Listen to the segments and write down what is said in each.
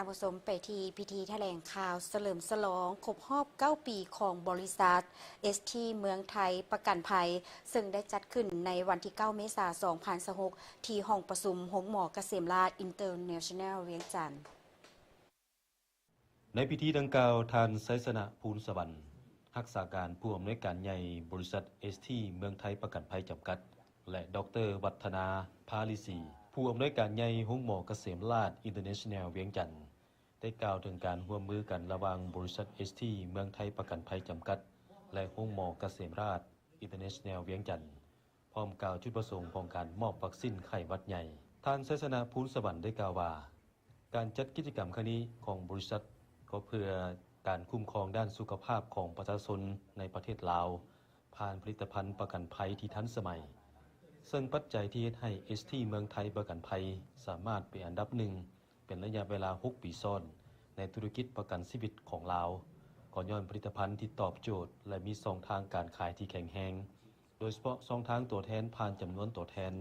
านผู้ชมไปที่พิธีแถลงข่าวเฉลิมฉลองครบรอบ9 ปีของบริษัท ST เมืองไทยประกันภัยซึ่งได้จัดขึ้นในวันที่ 9 เมษายน 2026 ที่ห้องประชุมโรงหมอเกษมราษฎร์อินเตอร์เนชั่นแนลเวียงจันทน์ในพิธีดังกล่าวท่านไสสนะภูลสวรรค์รักษาการผู้อำนวยการใหญ่บริษัท ST เมืองไทยประกันภัยจำกัดและดร.วัฒนาภาลิศรีผู้อำนวยการใหญ่โรงหมอเกษมราษฎร์อินเตอร์เนชั่นแนลเวียงจันทน์ได้กล่าวถึงการร่วมมือกันระหว่างบริษัท ST เมืองไทยประกันภัยจำกัดและโรงหมอเกษมราษฎร์อินเตอร์เนชั่นแนลเวียงจันทน์พร้อมกล่าวจุดประสงค์ของการมอบวัคซีนไข้หวัดใหญ่ท่านไสสนะภูลสวรรค์ได้กล่าวว่าการจัดกิจกรรมครั้งนี้ของบริษัทก็เพื่อการคุ้มครองด้านสุขภาพของประชาชนในประเทศลาวผ่านผลิตภัณฑ์ประกันภัยที่ทันสมัยซึ่งปัจจัยที่ให้ ST เมืองไทยประกันภัยสามารถเป็นอันดับหนึ่งเป็นระยะเวลา 6 ปีซ้อนในธุรกิจประกันชีวิตของลาวก็ย้อนผลิตภัณฑ์ที่ตอบโจทย์และมีช่องทางการขายที่แข็งแรงโดยเฉพาะช่องทางตัวแทนผ่านจำนวนตัวแทน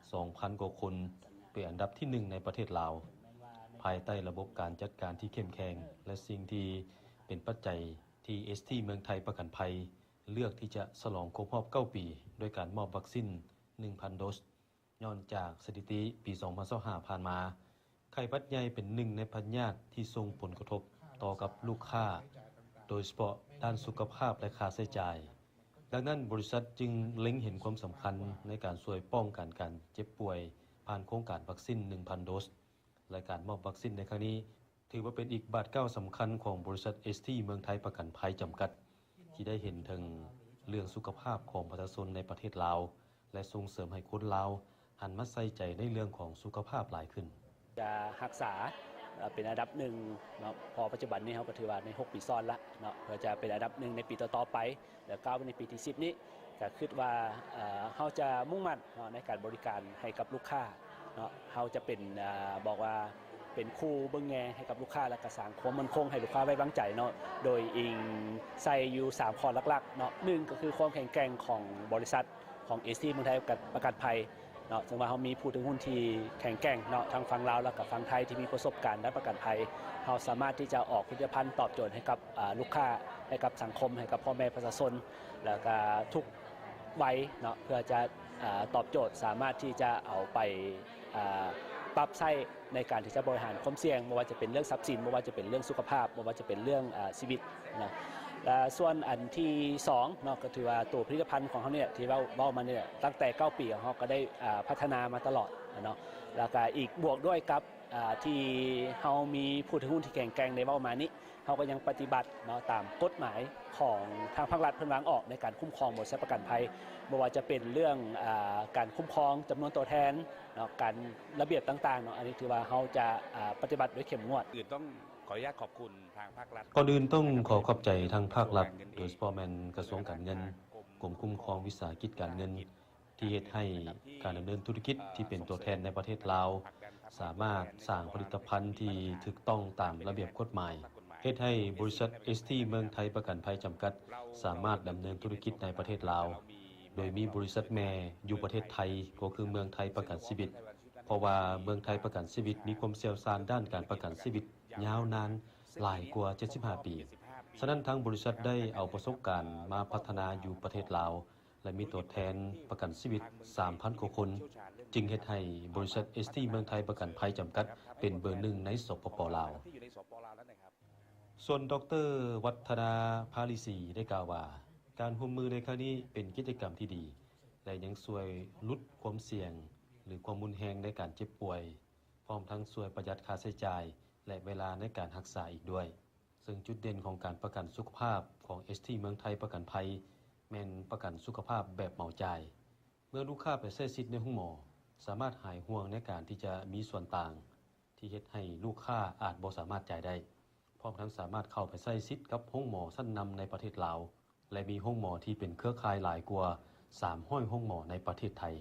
2,000 กว่าคนเป็นอันดับที่1ในประเทศลาวภายใต้ระบบการจัดการที่เข้มแข็งและสิ่งที่เป็นปัจจัยที่ ST เมืองไทยประกันภัยเลือกที่จะฉลองครบรอบ9 ปีโดยการมอบวัคซีน 1,000 โดสย้อนจากสถิติปี 2025 ผ่านมาไข้หวัดใหญ่เป็นหนึ่งในพยาธิที่ส่งผลกระทบต่อกับลูกค้าโดยเฉพาะด้านสุขภาพและค่าใช้จ่ายดังนั้นบริษัทจึงเล็งเห็นความสำคัญในการช่วยป้องกันการเจ็บป่วยผ่านโครงการวัคซีน 1,000 โดสและการมอบวัคซีนในครั้งนี้ถือว่าเป็นอีกบาทเก้าสำคัญของบริษัท ST เมืองไทยประกันภัยจำกัดที่ได้เห็นถึงเรื่องสุขภาพของประชาชนในประเทศลาวและส่งเสริมให้คนลาวหันมาใส่ใจในเรื่องของสุขภาพหลายขึ้นจะรักษาเป็นอันดับหนึ่งเนาะพอปัจจุบันนี้เขาปฏิบัติใน6 ปีซ้อนละเนาะเพื่อจะเป็นอันดับหนึ่งในปีต่อๆไปแล้วก้าวไปในปีที่10นี้ก็คิดว่าเขาจะมุ่งมั่นในการบริการให้กับลูกค้าเนาะเขาจะเป็นบอกว่าเป็นคู่เบิ้งแงให้กับลูกค้าและกระสร้างความมั่นคงให้ลูกค้าไว้วางใจเนาะโดยอิงใส่อยู่3ข้อหลักๆเนาะ1ก็คือความแข็งแกร่งของบริษัทของ ST เมืองไทยประกันภัยเนาะซึ่งว่าเขามีผู้ถือหุ้นที่แข็งแกร่งเนาะทางฝั่งลาวและกับฝั่งไทยที่มีประสบการณ์ด้านประกันภัยเขาสามารถที่จะออกผลิตภัณฑ์ตอบโจทย์ให้กับลูกค้าให้กับสังคมให้กับพ่อแม่ประชาชนแล้วก็ทุกวัยเนาะเพื่อจะตอบโจทย์สามารถที่จะเอาไปปรับใช้ในการที่จะบริหารความเสี่ยงไม่ว่าจะเป็นเรื่องทรัพย์สินไม่ว่าจะเป็นเรื่องสุขภาพไม่ว่าจะเป็นเรื่องชีวิตนะส่วนอันที่2เนาะก็ถือว่าตัวผลิตภัณฑ์ของเขาเนี่ยที่ว่ามาเนี่ยตั้งแต่9 ปีของเขาก็ได้พัฒนามาตลอดเนาะแล้วก็อีกบวกด้วยกับที่เขามีผู้ถือหุ้นที่แข็งแกร่งในว่ามานี้เขาก็ยังปฏิบัติเนาะตามกฎหมายของทางภาครัฐเพิ่นวางออกในการคุ้มครองบริษัทประกันภัยไม่ว่าจะเป็นเรื่องการคุ้มครองจำนวนตัวแทนเนาะการระเบียบต่างๆเนาะอันนี้ถือว่าเขาจะปฏิบัติด้วยเข้มงวดต้องขออนุญาตขอบคุณทางภาครัฐก่อนอื่นต้องขอขอบใจทางภาครัฐโดยเฉพาะแม่นกระทรวงการเงินกรมคุ้มครองวิสาหกิจการเงินที่เฮ็ดให้การดำเนินธุรกิจที่เป็นตัวแทนในประเทศลาวสามารถสร้างผลิตภัณฑ์ที่ถูกต้องตามระเบียบกฎหมายเฮ็ดให้บริษัท ST เมืองไทยประกันภัยจำกัดสามารถดำเนินธุรกิจในประเทศลาวโดยมีบริษัทแม่อยู่ประเทศไทยก็คือเมืองไทยประกันชีวิตเพราะว่าเมืองไทยประกันชีวิตมีความเชี่ยวชาญด้านการประกันชีวิตยาวนานหลายกว่า75 ปีฉะนั้นทางบริษัทได้เอาประสบการณ์มาพัฒนาอยู่ประเทศลาวและมีตัวแทนประกันชีวิต 3,000 กว่าคนจึงเฮ็ดให้บริษัท ST เมืองไทยประกันภัยจำกัดเป็นเบอร์หนึ่งในสปป.ลาวส่วนดร.วัฒนาภาลิศรีได้กล่าวว่าการร่วมมือในครั้งนี้เป็นกิจกรรมที่ดีและยังช่วยลดความเสี่ยงหรือความรุนแรงในการเจ็บป่วยพร้อมทั้งช่วยประหยัดค่าใช้จ่ายและเวลาในการรักษาอีกด้วยซึ่งจุดเด่นของการประกันสุขภาพของ ST เมืองไทยประกันภัยแม่นประกันสุขภาพแบบเหมาจ่ายเมื่อลูกค้าไปใช้สิทธิ์ในห้องหมอสามารถหายห่วงในการที่จะมีส่วนต่างที่เฮ็ดให้ลูกค้าอาจบ่สามารถจ่ายได้พร้อมทั้งสามารถเข้าไปใช้สิทธิ์กับห้องหมอชั้นนำในประเทศลาวและมีห้องหมอที่เป็นเครือข่ายหลายกว่า300ห้องหมอในประเทศไทย